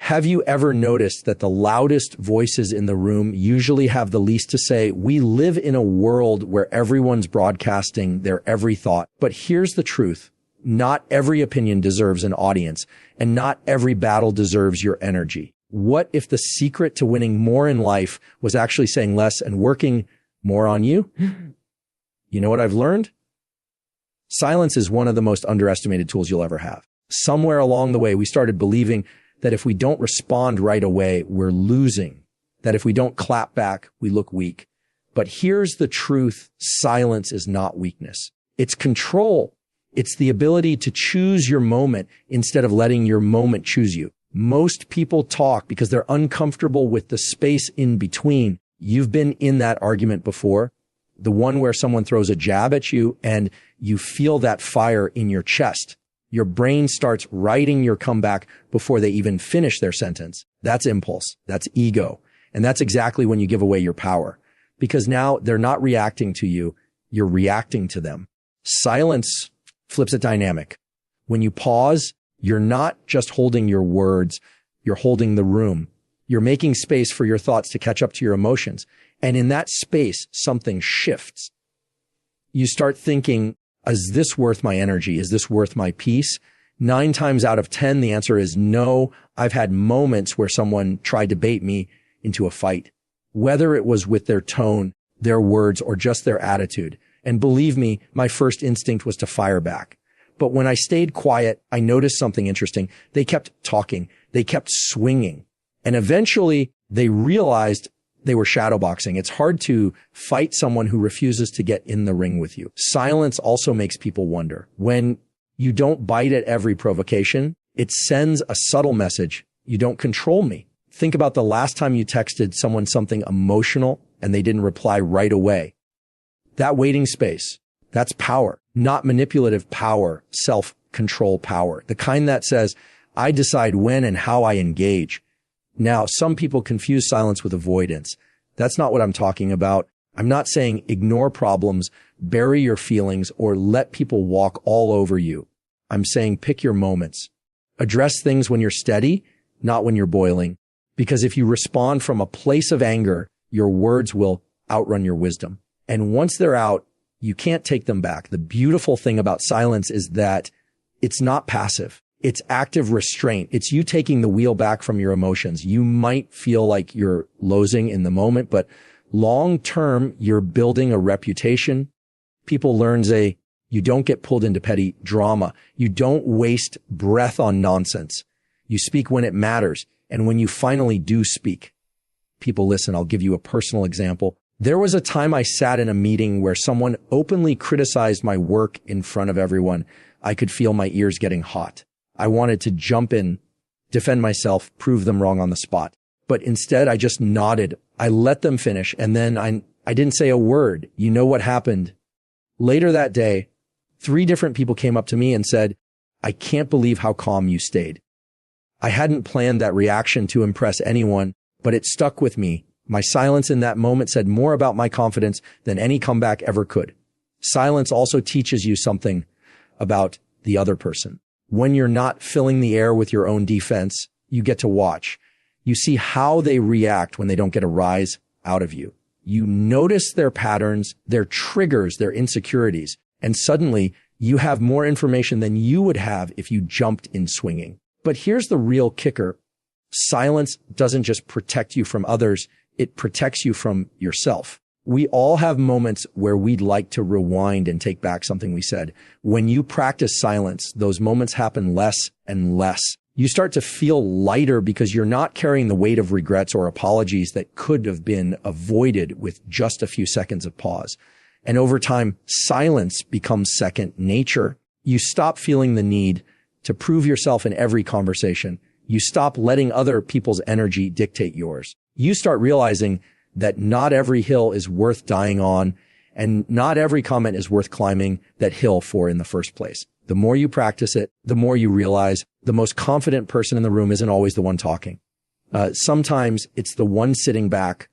Have you ever noticed that the loudest voices in the room usually have the least to say? We live in a world where everyone's broadcasting their every thought. But here's the truth. Not every opinion deserves an audience, and not every battle deserves your energy. What if the secret to winning more in life was actually saying less and working more on you? You know what I've learned? Silence is one of the most underestimated tools you'll ever have. Somewhere along the way, we started believing that if we don't respond right away, we're losing. That if we don't clap back, we look weak. But here's the truth. Silence is not weakness. It's control. It's the ability to choose your moment instead of letting your moment choose you. Most people talk because they're uncomfortable with the space in between. You've been in that argument before. The one where someone throws a jab at you and you feel that fire in your chest. Your brain starts writing your comeback before they even finish their sentence. That's impulse. That's ego. And that's exactly when you give away your power. Because now they're not reacting to you. You're reacting to them. Silence flips a dynamic. When you pause, you're not just holding your words. You're holding the room. You're making space for your thoughts to catch up to your emotions. And in that space, something shifts. You start thinking, is this worth my energy? Is this worth my peace? 9 times out of 10, the answer is no. I've had moments where someone tried to bait me into a fight, whether it was with their tone, their words, or just their attitude. And believe me, my first instinct was to fire back. But when I stayed quiet, I noticed something interesting. They kept talking. They kept swinging. And eventually they realized they were shadowboxing. It's hard to fight someone who refuses to get in the ring with you. Silence also makes people wonder. When you don't bite at every provocation, it sends a subtle message. You don't control me. Think about the last time you texted someone something emotional and they didn't reply right away. That waiting space, that's power, not manipulative power, self-control power. The kind that says, I decide when and how I engage. Now, some people confuse silence with avoidance. That's not what I'm talking about. I'm not saying ignore problems, bury your feelings, or let people walk all over you. I'm saying pick your moments. Address things when you're steady, not when you're boiling. Because if you respond from a place of anger, your words will outrun your wisdom. And once they're out, you can't take them back. The beautiful thing about silence is that it's not passive. It's active restraint. It's you taking the wheel back from your emotions. You might feel like you're losing in the moment, but long term, you're building a reputation. People learn, you don't get pulled into petty drama. You don't waste breath on nonsense. You speak when it matters. And when you finally do speak, people listen. I'll give you a personal example. There was a time I sat in a meeting where someone openly criticized my work in front of everyone. I could feel my ears getting hot. I wanted to jump in, defend myself, prove them wrong on the spot. But instead, I just nodded. I let them finish. And then I didn't say a word. You know what happened? Later that day, 3 different people came up to me and said, I can't believe how calm you stayed. I hadn't planned that reaction to impress anyone, but it stuck with me. My silence in that moment said more about my confidence than any comeback ever could. Silence also teaches you something about the other person. When you're not filling the air with your own defense, you get to watch. You see how they react when they don't get a rise out of you. You notice their patterns, their triggers, their insecurities, and suddenly you have more information than you would have if you jumped in swinging. But here's the real kicker. Silence doesn't just protect you from others. It protects you from yourself. We all have moments where we'd like to rewind and take back something we said. When you practice silence, those moments happen less and less. You start to feel lighter because you're not carrying the weight of regrets or apologies that could have been avoided with just a few seconds of pause. And over time, silence becomes second nature. You stop feeling the need to prove yourself in every conversation. You stop letting other people's energy dictate yours. You start realizing that not every hill is worth dying on, and not every comment is worth climbing that hill for in the first place. The more you practice it, the more you realize the most confident person in the room isn't always the one talking. Sometimes it's the one sitting back,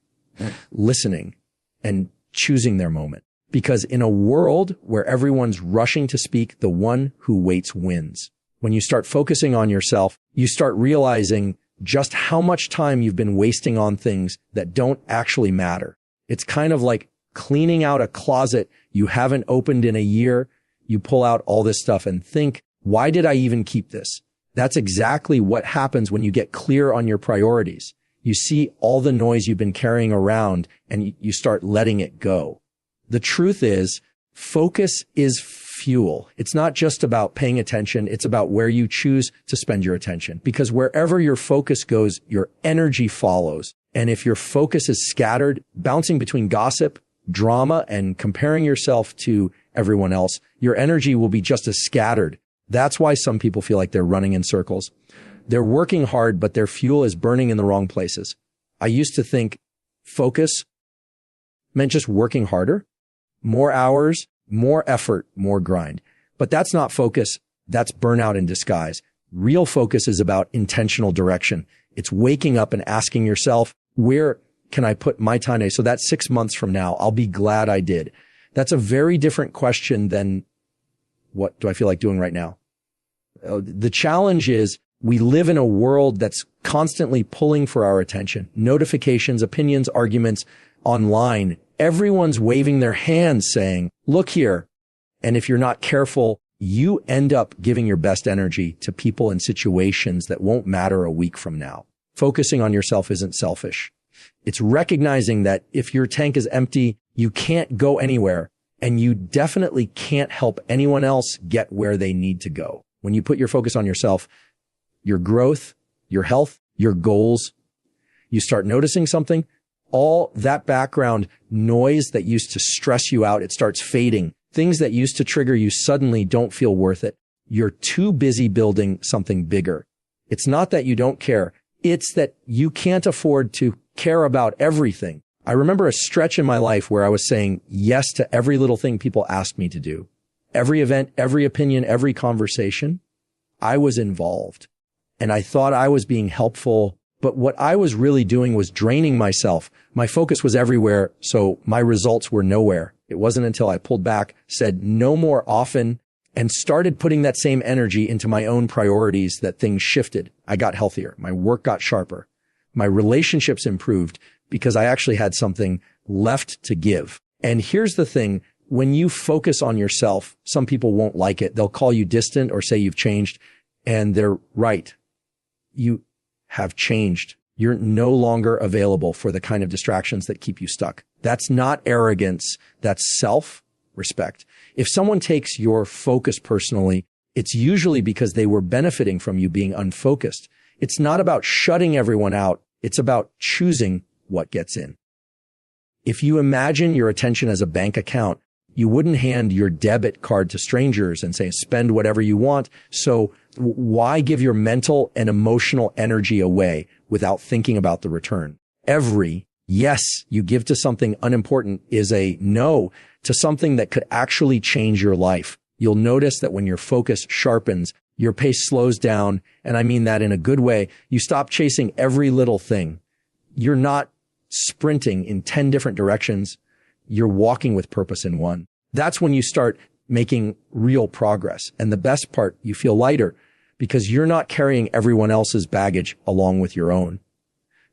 listening, and choosing their moment. Because in a world where everyone's rushing to speak, the one who waits wins. When you start focusing on yourself, you start realizing just how much time you've been wasting on things that don't actually matter. It's kind of like cleaning out a closet you haven't opened in a year. You pull out all this stuff and think, why did I even keep this? That's exactly what happens when you get clear on your priorities. You see all the noise you've been carrying around and you start letting it go. The truth is, focus is fuel. It's not just about paying attention. It's about where you choose to spend your attention, because wherever your focus goes, your energy follows. And if your focus is scattered, bouncing between gossip, drama, and comparing yourself to everyone else, your energy will be just as scattered. That's why some people feel like they're running in circles. They're working hard, but their fuel is burning in the wrong places. I used to think focus meant just working harder, more hours, more effort, more grind. But that's not focus. That's burnout in disguise. Real focus is about intentional direction. It's waking up and asking yourself, where can I put my time today? So that 6 months from now, I'll be glad I did. That's a very different question than what do I feel like doing right now? The challenge is we live in a world that's constantly pulling for our attention. Notifications, opinions, arguments online. Everyone's waving their hands saying, look here. And if you're not careful, you end up giving your best energy to people and situations that won't matter a week from now. Focusing on yourself isn't selfish. It's recognizing that if your tank is empty, you can't go anywhere, and you definitely can't help anyone else get where they need to go. When you put your focus on yourself, your growth, your health, your goals, you start noticing something, all that background noise that used to stress you out, it starts fading. Things that used to trigger you suddenly don't feel worth it. You're too busy building something bigger. It's not that you don't care. It's that you can't afford to care about everything. I remember a stretch in my life where I was saying yes to every little thing people asked me to do. Every event, every opinion, every conversation, I was involved. And I thought I was being helpful, but what I was really doing was draining myself. My focus was everywhere, so my results were nowhere. It wasn't until I pulled back, said no more often, and started putting that same energy into my own priorities that things shifted. I got healthier. My work got sharper. My relationships improved because I actually had something left to give. And here's the thing. When you focus on yourself, some people won't like it. They'll call you distant or say you've changed, and they're right. You have changed. You're no longer available for the kind of distractions that keep you stuck. That's not arrogance. That's self-respect. If someone takes your focus personally, it's usually because they were benefiting from you being unfocused. It's not about shutting everyone out. It's about choosing what gets in. If you imagine your attention as a bank account, you wouldn't hand your debit card to strangers and say, spend whatever you want. So why give your mental and emotional energy away without thinking about the return? Every yes you give to something unimportant is a no to something that could actually change your life. You'll notice that when your focus sharpens, your pace slows down. And I mean that in a good way. You stop chasing every little thing. You're not sprinting in 10 different directions. You're walking with purpose in one. That's when you start making real progress. And the best part, you feel lighter because you're not carrying everyone else's baggage along with your own.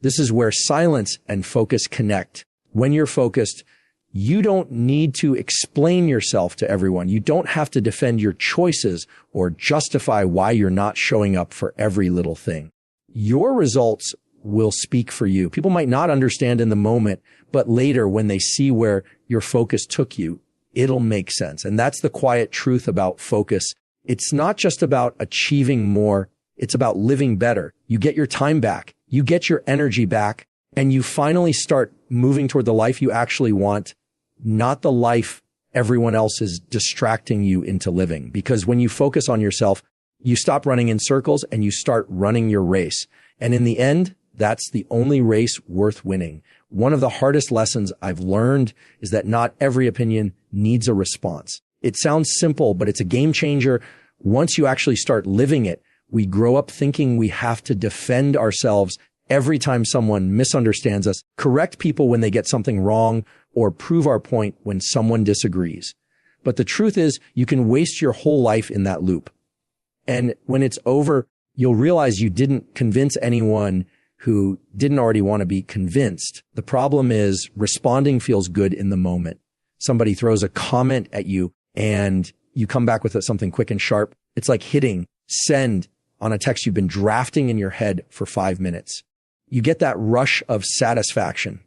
This is where silence and focus connect. When you're focused, you don't need to explain yourself to everyone. You don't have to defend your choices or justify why you're not showing up for every little thing. Your results will speak for you. People might not understand in the moment, but later when they see where your focus took you, it'll make sense. And that's the quiet truth about focus. It's not just about achieving more. It's about living better. You get your time back. You get your energy back, and you finally start moving toward the life you actually want, not the life everyone else is distracting you into living. Because when you focus on yourself, you stop running in circles and you start running your race. And in the end, that's the only race worth winning. One of the hardest lessons I've learned is that not every opinion needs a response. It sounds simple, but it's a game changer. Once you actually start living it, we grow up thinking we have to defend ourselves every time someone misunderstands us, correct people when they get something wrong, or prove our point when someone disagrees. But the truth is, you can waste your whole life in that loop. And when it's over, You'll realize you didn't convince anyone who didn't already want to be convinced. The problem is responding feels good in the moment. Somebody throws a comment at you and you come back with something quick and sharp. It's like hitting send on a text you've been drafting in your head for 5 minutes. You get that rush of satisfaction.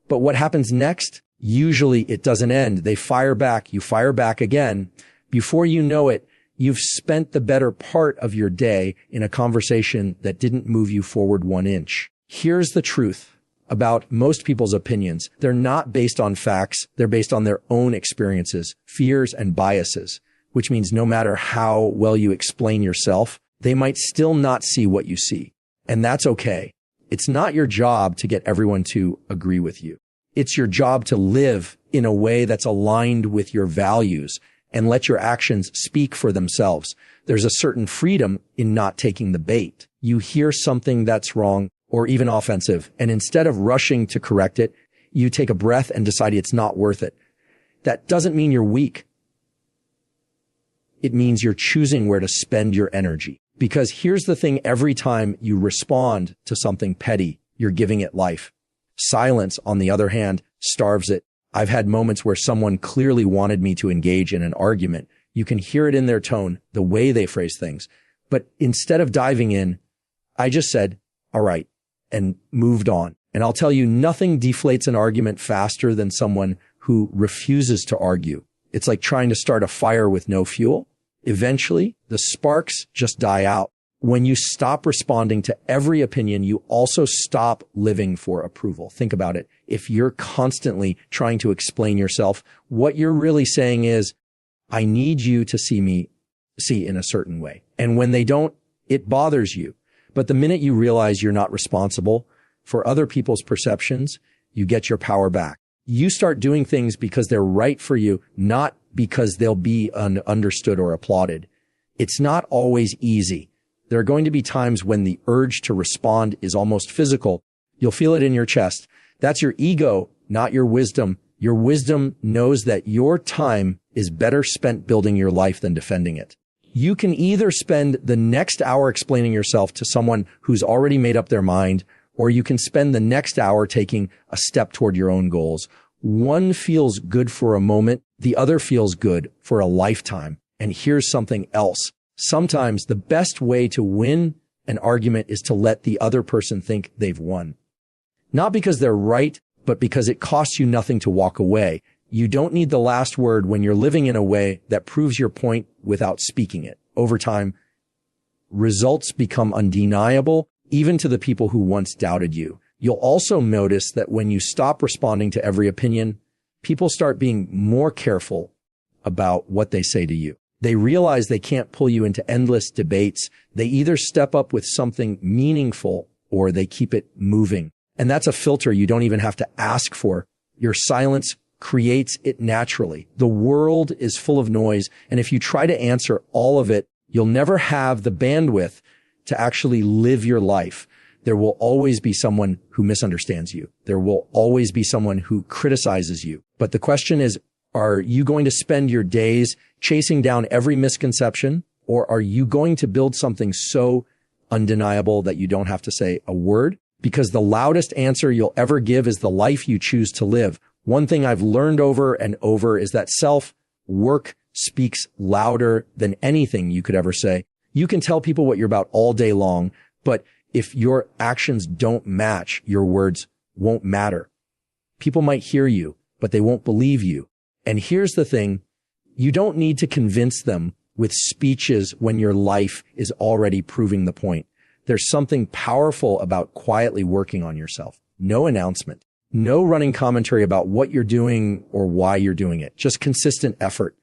But what happens next? Usually it doesn't end. They fire back. You fire back again. Before you know it, you've spent the better part of your day in a conversation that didn't move you forward 1 inch. Here's the truth about most people's opinions. They're not based on facts. They're based on their own experiences, fears, and biases, which means no matter how well you explain yourself, they might still not see what you see. And that's okay. It's not your job to get everyone to agree with you. It's your job to live in a way that's aligned with your values and let your actions speak for themselves. There's a certain freedom in not taking the bait. You hear something that's wrong or even offensive, and instead of rushing to correct it, you take a breath and decide it's not worth it. That doesn't mean you're weak. It means you're choosing where to spend your energy. Because here's the thing, every time you respond to something petty, you're giving it life. Silence, on the other hand, starves it. I've had moments where someone clearly wanted me to engage in an argument. You can hear it in their tone, the way they phrase things. But instead of diving in, I just said, all right, and moved on. And I'll tell you, nothing deflates an argument faster than someone who refuses to argue. It's like trying to start a fire with no fuel. Eventually, the sparks just die out. When you stop responding to every opinion, you also stop living for approval. Think about it. If you're constantly trying to explain yourself, what you're really saying is, I need you to see in a certain way. And when they don't, it bothers you. But the minute you realize you're not responsible for other people's perceptions, you get your power back. You start doing things because they're right for you, not because they'll be understood or applauded. It's not always easy. There are going to be times when the urge to respond is almost physical. You'll feel it in your chest. That's your ego, not your wisdom. Your wisdom knows that your time is better spent building your life than defending it. You can either spend the next hour explaining yourself to someone who's already made up their mind, or you can spend the next hour taking a step toward your own goals. One feels good for a moment. The other feels good for a lifetime. And here's something else. Sometimes the best way to win an argument is to let the other person think they've won. Not because they're right, but because it costs you nothing to walk away. You don't need the last word when you're living in a way that proves your point without speaking it. Over time, results become undeniable, even to the people who once doubted you. You'll also notice that when you stop responding to every opinion, people start being more careful about what they say to you. They realize they can't pull you into endless debates. They either step up with something meaningful or they keep it moving. And that's a filter you don't even have to ask for. Your silence creates it naturally. The world is full of noise, and if you try to answer all of it, you'll never have the bandwidth to actually live your life. There will always be someone who misunderstands you. There will always be someone who criticizes you. But the question is, are you going to spend your days chasing down every misconception, or are you going to build something so undeniable that you don't have to say a word? Because the loudest answer you'll ever give is the life you choose to live. One thing I've learned over and over is that self-work speaks louder than anything you could ever say. You can tell people what you're about all day long, but if your actions don't match, your words won't matter. People might hear you, but they won't believe you. And here's the thing, you don't need to convince them with speeches when your life is already proving the point. There's something powerful about quietly working on yourself. No announcement, no running commentary about what you're doing or why you're doing it. Just consistent effort.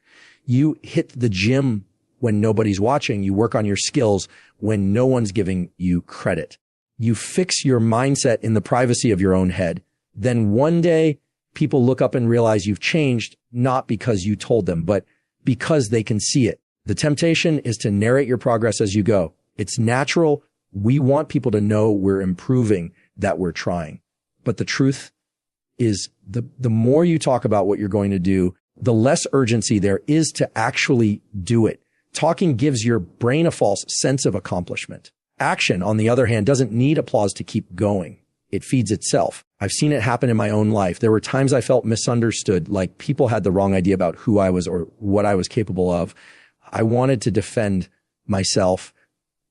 You hit the gym when nobody's watching. You work on your skills when no one's giving you credit. You fix your mindset in the privacy of your own head. Then one day people look up and realize you've changed, not because you told them, but because they can see it. The temptation is to narrate your progress as you go. It's natural. We want people to know we're improving, that we're trying. But the truth is the more you talk about what you're going to do, the less urgency there is to actually do it. Talking gives your brain a false sense of accomplishment. Action, on the other hand, doesn't need applause to keep going. It feeds itself. I've seen it happen in my own life. There were times I felt misunderstood, like people had the wrong idea about who I was or what I was capable of. I wanted to defend myself,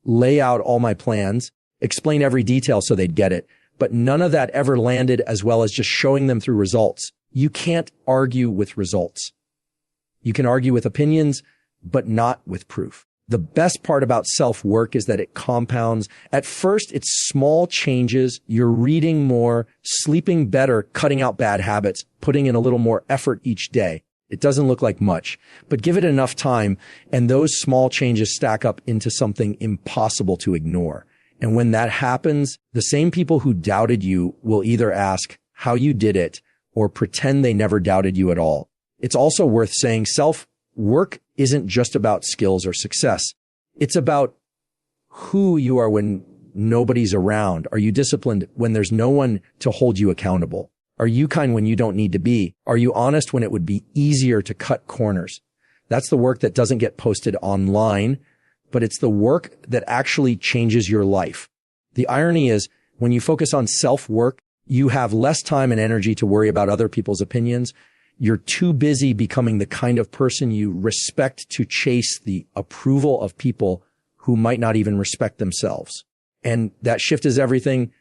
lay out all my plans, explain every detail so they'd get it. But none of that ever landed as well as just showing them through results. You can't argue with results. You can argue with opinions, but not with proof. The best part about self-work is that it compounds. At first, it's small changes. You're reading more, sleeping better, cutting out bad habits, putting in a little more effort each day. It doesn't look like much, but give it enough time, and those small changes stack up into something impossible to ignore. And when that happens, the same people who doubted you will either ask how you did it or pretend they never doubted you at all. It's also worth saying self-work isn't just about skills or success. It's about who you are when nobody's around. Are you disciplined when there's no one to hold you accountable? Are you kind when you don't need to be? Are you honest when it would be easier to cut corners? That's the work that doesn't get posted online, but it's the work that actually changes your life. The irony is when you focus on self-work, you have less time and energy to worry about other people's opinions. You're too busy becoming the kind of person you respect to chase the approval of people who might not even respect themselves. And that shift is everything.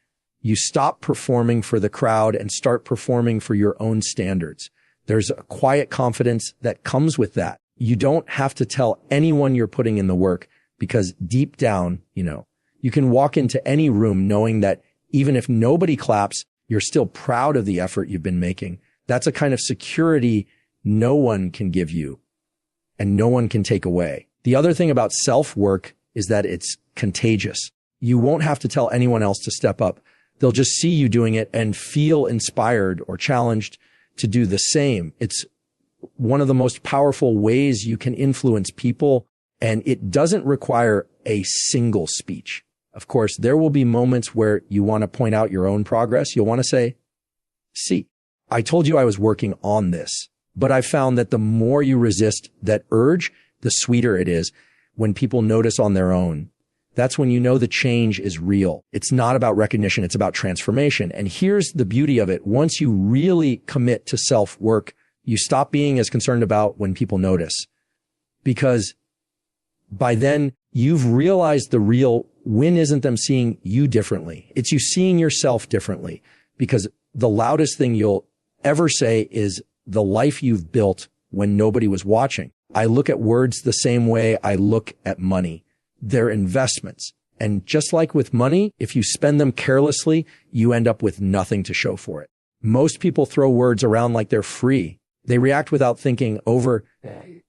You stop performing for the crowd and start performing for your own standards. There's a quiet confidence that comes with that. You don't have to tell anyone you're putting in the work because deep down, you can walk into any room knowing that even if nobody claps, you're still proud of the effort you've been making. That's a kind of security no one can give you and no one can take away. The other thing about self-work is that it's contagious. You won't have to tell anyone else to step up. They'll just see you doing it and feel inspired or challenged to do the same. It's one of the most powerful ways you can influence people, and it doesn't require a single speech. Of course, there will be moments where you want to point out your own progress. You'll want to say, see, I told you I was working on this, but I found that the more you resist that urge, the sweeter it is when people notice on their own. That's when you know the change is real. It's not about recognition. It's about transformation. And here's the beauty of it. Once you really commit to self-work, you stop being as concerned about when people notice, because by then you've realized the real win isn't them seeing you differently. It's you seeing yourself differently, because the loudest thing you'll ever say is the life you've built when nobody was watching. I look at words the same way I look at money. They're investments. And just like with money, if you spend them carelessly, you end up with nothing to show for it. Most people throw words around like they're free. They react without thinking,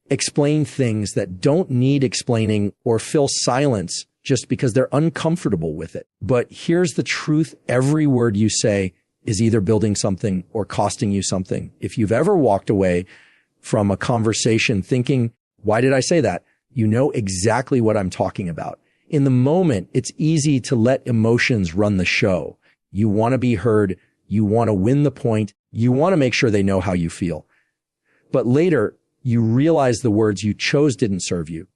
explain things that don't need explaining, or fill silence just because they're uncomfortable with it. But here's the truth. Every word you say is either building something or costing you something. If you've ever walked away from a conversation thinking, why did I say that? You know exactly what I'm talking about. In the moment, it's easy to let emotions run the show. You want to be heard. You want to win the point. You want to make sure they know how you feel. But later, you realize the words you chose didn't serve you.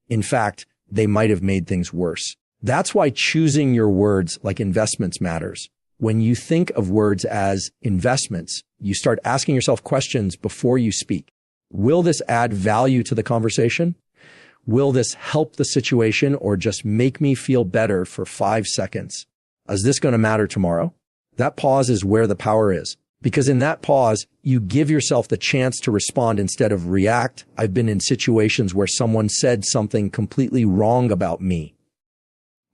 In fact, they might have made things worse. That's why choosing your words like investments matters. When you think of words as investments, you start asking yourself questions before you speak. Will this add value to the conversation? Will this help the situation or just make me feel better for 5 seconds? Is this going to matter tomorrow? That pause is where the power is, because in that pause, you give yourself the chance to respond instead of react. I've been in situations where someone said something completely wrong about me.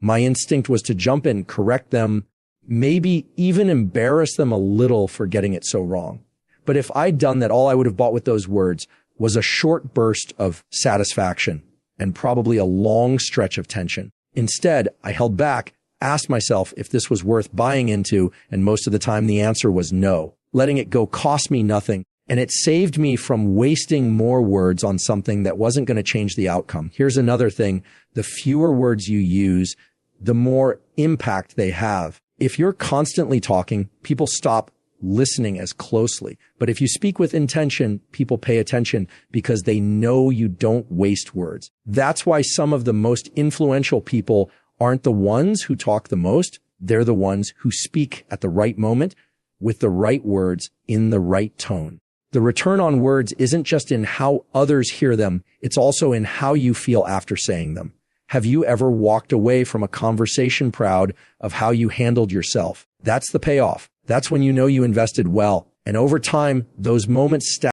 My instinct was to jump in, correct them, maybe even embarrass them a little for getting it so wrong. But if I'd done that, all I would have bought with those words was a short burst of satisfaction and probably a long stretch of tension. Instead, I held back, asked myself if this was worth buying into, and most of the time the answer was no. Letting it go cost me nothing, and it saved me from wasting more words on something that wasn't going to change the outcome. Here's another thing. The fewer words you use, the more impact they have. If you're constantly talking, people stop listening as closely. But if you speak with intention, people pay attention because they know you don't waste words. That's why some of the most influential people aren't the ones who talk the most. They're the ones who speak at the right moment with the right words in the right tone. The return on words isn't just in how others hear them. It's also in how you feel after saying them. Have you ever walked away from a conversation proud of how you handled yourself? That's the payoff. That's when you know you invested well. And over time, those moments stack